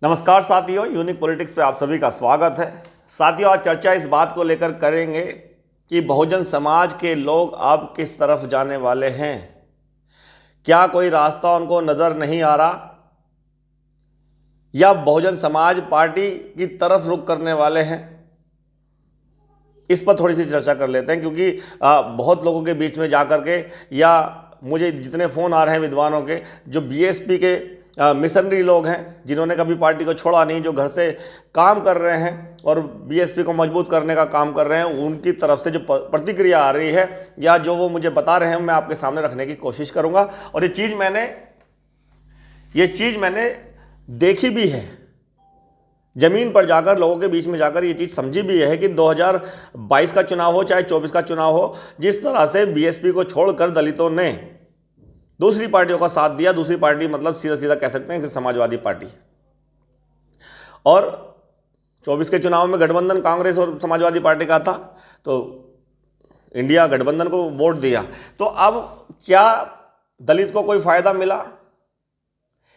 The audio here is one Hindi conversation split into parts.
नमस्कार साथियों, यूनिक पॉलिटिक्स पे आप सभी का स्वागत है। साथियों, आज चर्चा इस बात को लेकर करेंगे कि बहुजन समाज के लोग अब किस तरफ जाने वाले हैं। क्या कोई रास्ता उनको नज़र नहीं आ रहा या बहुजन समाज पार्टी की तरफ रुख करने वाले हैं। इस पर थोड़ी सी चर्चा कर लेते हैं, क्योंकि बहुत लोगों के बीच में जाकर के या मुझे जितने फ़ोन आ रहे हैं विद्वानों के, जो बीएसपी के मिशनरी लोग हैं, जिन्होंने कभी पार्टी को छोड़ा नहीं, जो घर से काम कर रहे हैं और बीएसपी को मजबूत करने का काम कर रहे हैं, उनकी तरफ से जो प्रतिक्रिया आ रही है या जो वो मुझे बता रहे हैं, मैं आपके सामने रखने की कोशिश करूँगा। और ये चीज़ मैंने देखी भी है, जमीन पर जाकर, लोगों के बीच में जाकर ये चीज़ समझी भी है कि 2022 का चुनाव हो चाहे 24 का चुनाव हो, जिस तरह से बीएसपी को छोड़कर दलितों ने दूसरी पार्टियों का साथ दिया, दूसरी पार्टी मतलब सीधा सीधा कह सकते हैं कि समाजवादी पार्टी, और 24 के चुनाव में गठबंधन कांग्रेस और समाजवादी पार्टी का था, तो इंडिया गठबंधन को वोट दिया। तो अब क्या दलित को कोई फायदा मिला?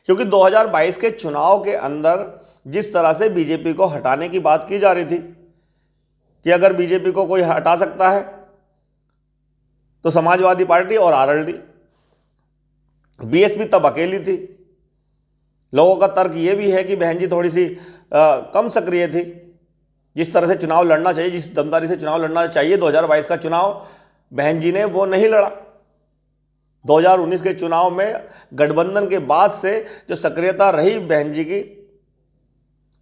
क्योंकि 2022 के चुनाव के अंदर जिस तरह से बीजेपी को हटाने की बात की जा रही थी कि अगर बीजेपी को कोई हटा सकता है तो समाजवादी पार्टी और आरएलडी, बीएसपी तब अकेली थी। लोगों का तर्क ये भी है कि बहन जी थोड़ी सी कम सक्रिय थी। जिस तरह से चुनाव लड़ना चाहिए, जिस दमदारी से चुनाव लड़ना चाहिए 2022 का चुनाव, बहन जी ने वो नहीं लड़ा। 2019 के चुनाव में गठबंधन के बाद से जो सक्रियता रही बहन जी की,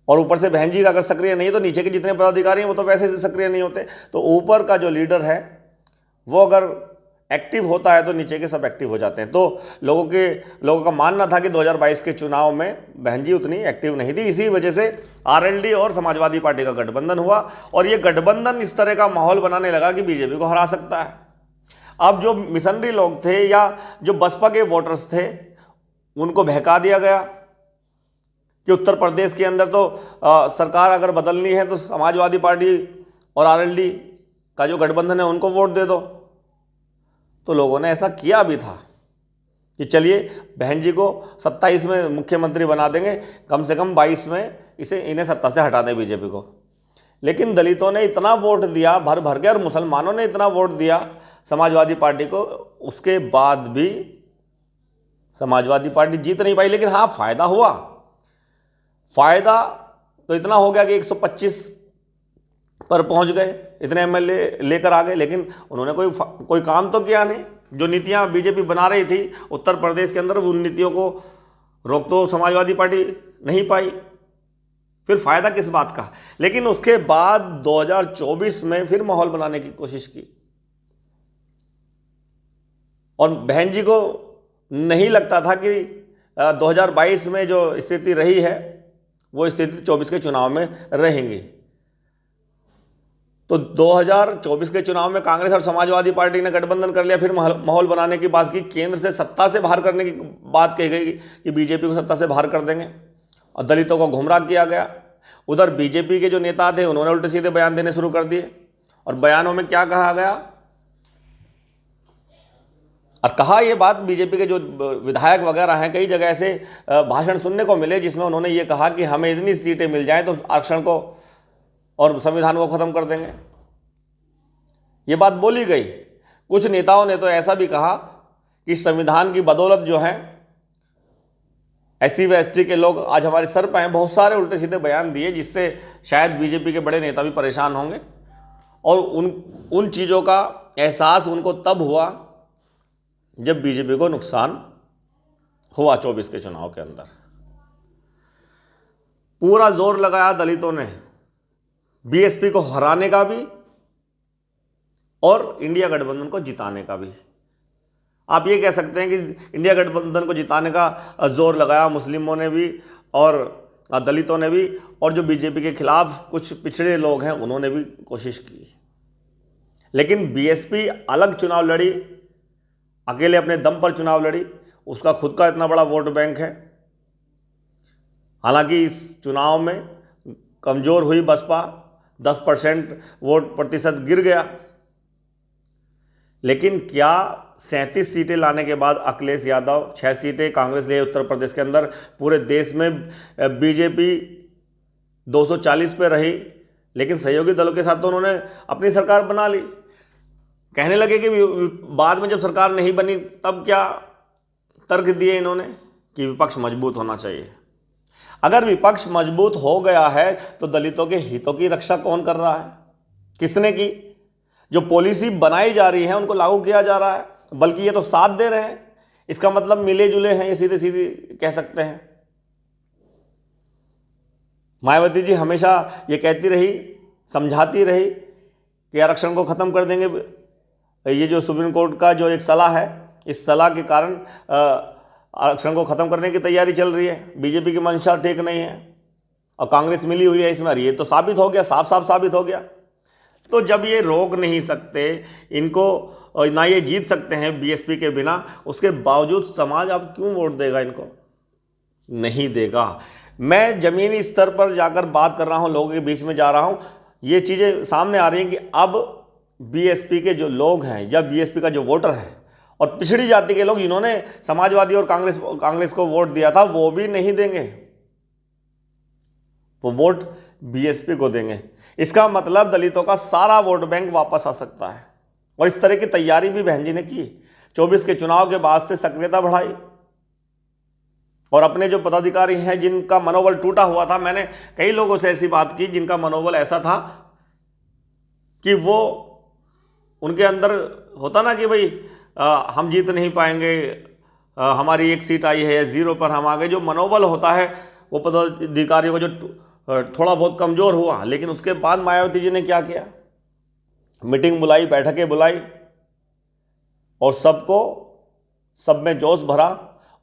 और ऊपर से बहन जी अगर सक्रिय नहीं है तो नीचे के जितने पदाधिकारी हैं वो तो वैसे से सक्रिय नहीं होते, तो ऊपर का जो लीडर है वो अगर एक्टिव होता है तो नीचे के सब एक्टिव हो जाते हैं। तो लोगों का मानना था कि 2022 के चुनाव में बहन जी उतनी एक्टिव नहीं थी। इसी वजह से आरएलडी और समाजवादी पार्टी का गठबंधन हुआ, और ये गठबंधन इस तरह का माहौल बनाने लगा कि बीजेपी को हरा सकता है। अब जो मिशनरी लोग थे या जो बसपा के वोटर्स थे, उनको बहका दिया गया कि उत्तर प्रदेश के अंदर तो सरकार अगर बदलनी है तो समाजवादी पार्टी और आरएलडी का जो गठबंधन है उनको वोट दे दो। तो लोगों ने ऐसा किया भी था कि चलिए बहन जी को 27 में मुख्यमंत्री बना देंगे, कम से कम 22 में इन्हें सत्ता से हटा दें बीजेपी को। लेकिन दलितों ने इतना वोट दिया भर भर के, और मुसलमानों ने इतना वोट दिया समाजवादी पार्टी को, उसके बाद भी समाजवादी पार्टी जीत नहीं पाई। लेकिन हाँ, फायदा हुआ। फायदा तो इतना हो गया कि 125 पर पहुंच गए, इतने एमएलए लेकर आ गए, लेकिन उन्होंने कोई काम तो किया नहीं। जो नीतियां बीजेपी बना रही थी उत्तर प्रदेश के अंदर, उन नीतियों को रोक तो समाजवादी पार्टी नहीं पाई। फिर फायदा किस बात का? लेकिन उसके बाद 2024 में फिर माहौल बनाने की कोशिश की, और बहन जी को नहीं लगता था कि 2022 में जो स्थिति रही है वो स्थिति 24 के चुनाव में रहेंगी। तो 2024 के चुनाव में कांग्रेस और समाजवादी पार्टी ने गठबंधन कर लिया, फिर माहौल बनाने की बात की, केंद्र से सत्ता से बाहर करने की बात कही गई कि बीजेपी को सत्ता से बाहर कर देंगे, और दलितों को गुमराह किया गया। उधर बीजेपी के जो नेता थे उन्होंने उल्टे सीधे बयान देने शुरू कर दिए, और बयानों में क्या कहा गया, और कहा ये बात, बीजेपी के जो विधायक वगैरह हैं, कई जगह ऐसे भाषण सुनने को मिले जिसमें उन्होंने ये कहा कि हमें इतनी सीटें मिल जाएं तो आरक्षण को और संविधान को खत्म कर देंगे। ये बात बोली गई। कुछ नेताओं ने तो ऐसा भी कहा कि संविधान की बदौलत जो है एससी व एसटी के लोग आज हमारे सर पे हैं। बहुत सारे उल्टे सीधे बयान दिए जिससे शायद बीजेपी के बड़े नेता भी परेशान होंगे, और उन चीज़ों का एहसास उनको तब हुआ जब बीजेपी को नुकसान हुआ 24 के चुनाव के अंदर। पूरा जोर लगाया दलितों ने बीएसपी को हराने का भी और इंडिया गठबंधन को जिताने का भी। आप ये कह सकते हैं कि इंडिया गठबंधन को जिताने का जोर लगाया मुस्लिमों ने भी और दलितों ने भी, और जो बीजेपी के खिलाफ कुछ पिछड़े लोग हैं उन्होंने भी कोशिश की। लेकिन बीएसपी अलग चुनाव लड़ी, अकेले अपने दम पर चुनाव लड़ी, उसका खुद का इतना बड़ा वोट बैंक है। हालांकि इस चुनाव में कमज़ोर हुई बसपा, 10% वोट प्रतिशत गिर गया, लेकिन क्या 37 सीटें लाने के बाद अखिलेश यादव, 6 सीटें कांग्रेस ले उत्तर प्रदेश के अंदर, पूरे देश में बीजेपी 240 पे रही, लेकिन सहयोगी दलों के साथ तो उन्होंने अपनी सरकार बना ली। कहने लगे कि बाद में जब सरकार नहीं बनी तब क्या तर्क दिए इन्होंने कि विपक्ष मजबूत होना चाहिए। अगर विपक्ष मजबूत हो गया है तो दलितों के हितों की रक्षा कौन कर रहा है? किसने की? जो पॉलिसी बनाई जा रही है उनको लागू किया जा रहा है, बल्कि ये तो साथ दे रहे हैं। इसका मतलब मिले जुले हैं, ये सीधे सीधे कह सकते हैं। मायावती जी हमेशा ये कहती रही, समझाती रही कि आरक्षण को ख़त्म कर देंगे। ये जो सुप्रीम कोर्ट का जो एक सलाह है, इस सलाह के कारण आरक्षण को ख़त्म करने की तैयारी चल रही है। बीजेपी की मंशा ठीक नहीं है और कांग्रेस मिली हुई है इसमें। ये तो साबित हो गया, साफ साफ साबित हो गया। तो जब ये रोक नहीं सकते इनको, ना ये जीत सकते हैं बीएसपी के बिना, उसके बावजूद समाज अब क्यों वोट देगा इनको? नहीं देगा। मैं ज़मीनी स्तर पर जाकर बात कर रहा हूँ, लोगों के बीच में जा रहा हूँ, ये चीज़ें सामने आ रही हैं कि अब बीएसपी के जो लोग हैं या बीएसपी का जो वोटर है और पिछड़ी जाति के लोग जिन्होंने समाजवादी और कांग्रेस को वोट दिया था, वो भी नहीं देंगे, वो वोट बीएसपी को देंगे। इसका मतलब दलितों का सारा वोट बैंक वापस आ सकता है। और इस तरह की तैयारी भी बहन जी ने की। 24 के चुनाव के बाद से सक्रियता बढ़ाई और अपने जो पदाधिकारी हैं जिनका मनोबल टूटा हुआ था, मैंने कई लोगों से ऐसी बात की जिनका मनोबल ऐसा था कि वो, उनके अंदर होता ना कि भाई हम जीत नहीं पाएंगे, हमारी एक सीट आई है, 0 पर हम आ गए। जो मनोबल होता है वो पदाधिकारियों को जो थोड़ा बहुत कमज़ोर हुआ। लेकिन उसके बाद मायावती जी ने क्या किया? मीटिंग बुलाई, बैठकें बुलाई और सब में जोश भरा,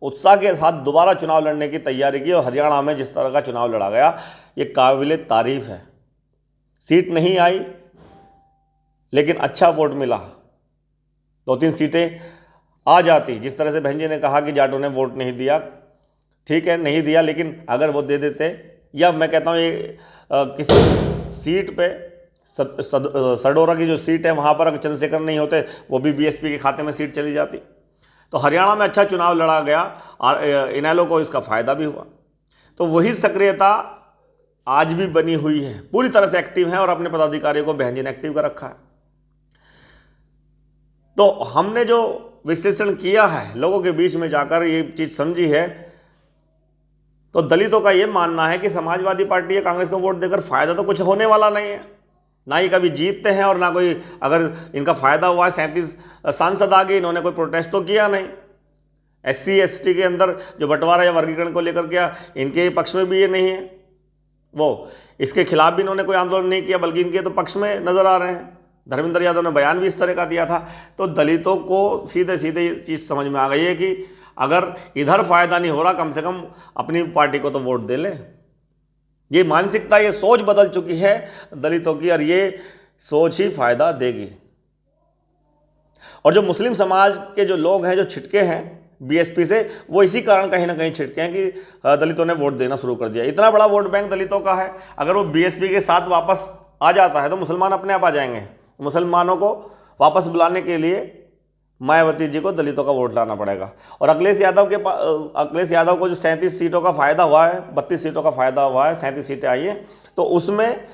उत्साह के साथ दोबारा चुनाव लड़ने की तैयारी की। और हरियाणा में जिस तरह का चुनाव लड़ा गया, ये काबिल तारीफ है। सीट नहीं आई लेकिन अच्छा वोट मिला। 2-3 सीटें आ जाती। जिस तरह से बहन जी ने कहा कि जाटों ने वोट नहीं दिया, ठीक है नहीं दिया, लेकिन अगर वो दे देते, या मैं कहता हूँ ये किसी सीट पे सडोरा की जो सीट है वहाँ पर अगर चंद्रशेखर नहीं होते, वो भी बीएसपी के खाते में सीट चली जाती। तो हरियाणा में अच्छा चुनाव लड़ा गया और इनेलो को इसका फ़ायदा भी हुआ। तो वही सक्रियता आज भी बनी हुई है, पूरी तरह से एक्टिव है और अपने पदाधिकारियों को बहन जी ने एक्टिव कर रखा है। तो हमने जो विश्लेषण किया है, लोगों के बीच में जाकर ये चीज़ समझी है, तो दलितों का ये मानना है कि समाजवादी पार्टी या कांग्रेस को वोट देकर फ़ायदा तो कुछ होने वाला नहीं है। ना ही कभी जीतते हैं और ना कोई, अगर इनका फ़ायदा हुआ है 37 सांसद आ गए, इन्होंने कोई प्रोटेस्ट तो किया नहीं। SC ST के अंदर जो बंटवारा या वर्गीकरण को लेकर किया, इनके पक्ष में भी ये नहीं है, वो इसके खिलाफ भी इन्होंने कोई आंदोलन नहीं किया, बल्कि इनके तो पक्ष में नज़र आ रहे हैं। धर्मेंद्र यादव ने बयान भी इस तरह का दिया था। तो दलितों को सीधे सीधे ये चीज़ समझ में आ गई है कि अगर इधर फ़ायदा नहीं हो रहा, कम से कम अपनी पार्टी को तो वोट दे ले। ये मानसिकता, ये सोच बदल चुकी है दलितों की और ये सोच ही फ़ायदा देगी। और जो मुस्लिम समाज के जो लोग हैं, जो छिटके हैं बीएसपी से, वो इसी कारण कहीं ना कहीं छिटके हैं कि दलितों ने वोट देना शुरू कर दिया। इतना बड़ा वोट बैंक दलितों का है, अगर वो बीएसपी के साथ वापस आ जाता है तो मुसलमान अपने आप आ जाएंगे। मुसलमानों को वापस बुलाने के लिए मायावती जी को दलितों का वोट लाना पड़ेगा। और अखिलेश यादव को जो 37 सीटों का फ़ायदा हुआ है, 32 सीटों का फ़ायदा हुआ है, 37 सीटें आई हैं, तो उसमें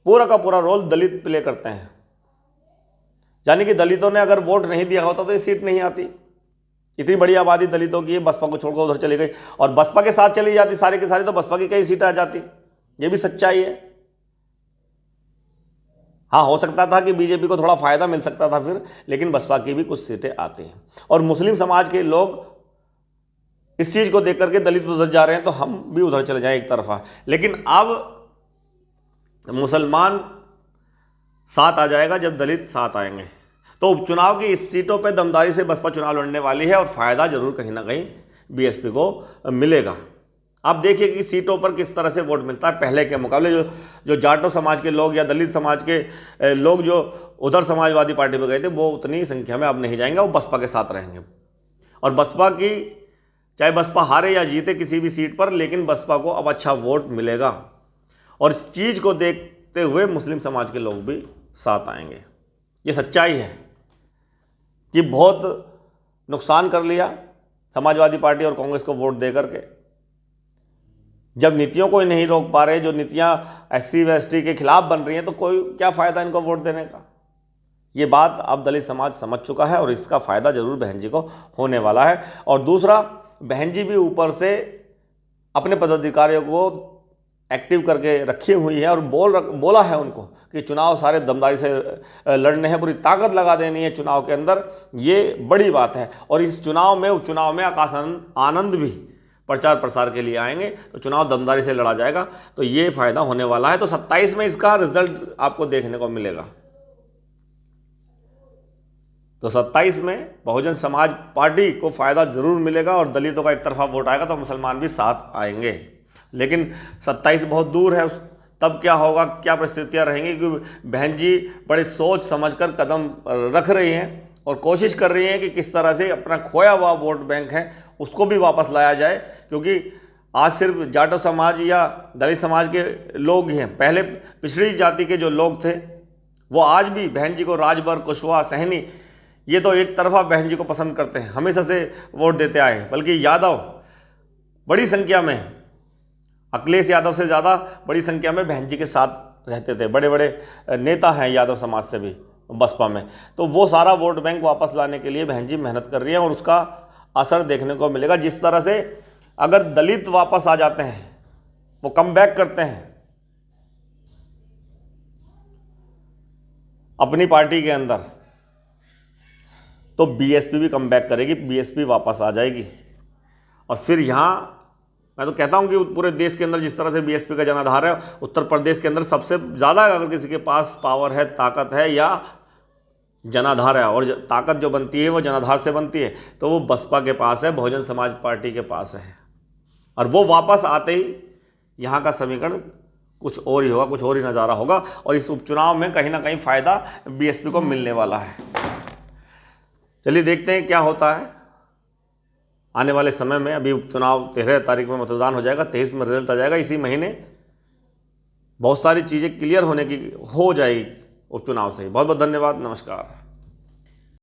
पूरा का पूरा रोल दलित प्ले करते हैं। यानी कि दलितों ने अगर वोट नहीं दिया होता तो ये सीट नहीं आती। इतनी बड़ी आबादी दलितों की है, बसपा को छोड़कर उधर चली गई, और बसपा के साथ चली जाती सारी की सारी, तो बसपा की कई सीटें आ जाती। ये भी सच्चाई है। हाँ, हो सकता था कि बीजेपी को थोड़ा फ़ायदा मिल सकता था फिर, लेकिन बसपा की भी कुछ सीटें आती हैं। और मुस्लिम समाज के लोग इस चीज़ को देख करके दलित उधर जा रहे हैं तो हम भी उधर चले जाएं एक तरफा। लेकिन अब मुसलमान साथ आ जाएगा जब दलित साथ आएंगे। तो उपचुनाव की इस सीटों पे दमदारी से बसपा चुनाव लड़ने वाली है और फ़ायदा जरूर कहीं ना कहीं बीएसपी को मिलेगा। आप देखिए कि सीटों पर किस तरह से वोट मिलता है पहले के मुकाबले। जो जाटो समाज के लोग या दलित समाज के लोग जो उधर समाजवादी पार्टी पे गए थे, वो उतनी संख्या में अब नहीं जाएंगे, वो बसपा के साथ रहेंगे। और बसपा की, चाहे बसपा हारे या जीते किसी भी सीट पर, लेकिन बसपा को अब अच्छा वोट मिलेगा। और इस चीज़ को देखते हुए मुस्लिम समाज के लोग भी साथ आएंगे। ये सच्चाई है। कि बहुत नुकसान कर लिया समाजवादी पार्टी और कांग्रेस को वोट दे करके। जब नीतियों को ही नहीं रोक पा रहे, जो नीतियां SC व ST के खिलाफ बन रही हैं, तो कोई क्या फ़ायदा इनको वोट देने का। ये बात अब दलित समाज समझ चुका है और इसका फ़ायदा जरूर बहन जी को होने वाला है। और दूसरा, बहन जी भी ऊपर से अपने पदाधिकारियों को एक्टिव करके रखी हुई है और बोला है उनको कि चुनाव सारे दमदारी से लड़ने हैं, पूरी ताकत लगा देनी है चुनाव के अंदर। ये बड़ी बात है। और इस चुनाव में उपचुनाव में आकाश आनंद भी प्रचार प्रसार के लिए आएंगे, तो चुनाव दमदारी से लड़ा जाएगा। तो ये फायदा होने वाला है। तो 27 में इसका रिजल्ट आपको देखने को मिलेगा। तो 27 में बहुजन समाज पार्टी को फायदा जरूर मिलेगा और दलितों का एक तरफा वोट आएगा तो मुसलमान भी साथ आएंगे। लेकिन 27 बहुत दूर है, तब क्या होगा, क्या परिस्थितियां रहेंगी, क्योंकि बहन जी बड़े सोच समझकर कदम रख रही हैं और कोशिश कर रही हैं कि किस तरह से अपना खोया हुआ वोट बैंक है उसको भी वापस लाया जाए। क्योंकि आज सिर्फ जाटो समाज या दलित समाज के लोग ही हैं, पहले पिछड़ी जाति के जो लोग थे वो आज भी बहन जी को, राजभर, कुशवाहा, सहनी, ये तो एक तरफा बहन जी को पसंद करते हैं, हमेशा से वोट देते आए हैं। बल्कि यादव बड़ी संख्या में, अखिलेश यादव से ज़्यादा बड़ी संख्या में बहन जी के साथ रहते थे। बड़े बड़े नेता हैं यादव समाज से भी बसपा में। तो वो सारा वोट बैंक वापस लाने के लिए बहन जी मेहनत कर रही हैं और उसका असर देखने को मिलेगा। जिस तरह से अगर दलित वापस आ जाते हैं, वो कम बैक करते हैं अपनी पार्टी के अंदर, तो BSP भी कम बैक करेगी, BSP वापस आ जाएगी। और फिर यहाँ मैं तो कहता हूँ कि पूरे देश के अंदर जिस तरह से BSP का जनाधार है, उत्तर प्रदेश के अंदर सबसे ज़्यादा अगर किसी के पास पावर है, ताकत है या जनाधार है, और ताकत जो बनती है वो जनाधार से बनती है, तो वो बसपा के पास है, बहुजन समाज पार्टी के पास है। और वो वापस आते ही यहाँ का समीकरण कुछ और ही होगा, कुछ और ही नज़ारा होगा। और इस उपचुनाव में कहीं ना कहीं फ़ायदा BSP को मिलने वाला है। चलिए देखते हैं क्या होता है आने वाले समय में। अभी उपचुनाव 13 तारीख में मतदान हो जाएगा, 23 में रिजल्ट आ जाएगा। इसी महीने बहुत सारी चीज़ें क्लियर होने की हो जाएगी उपचुनाव से। बहुत बहुत धन्यवाद, नमस्कार।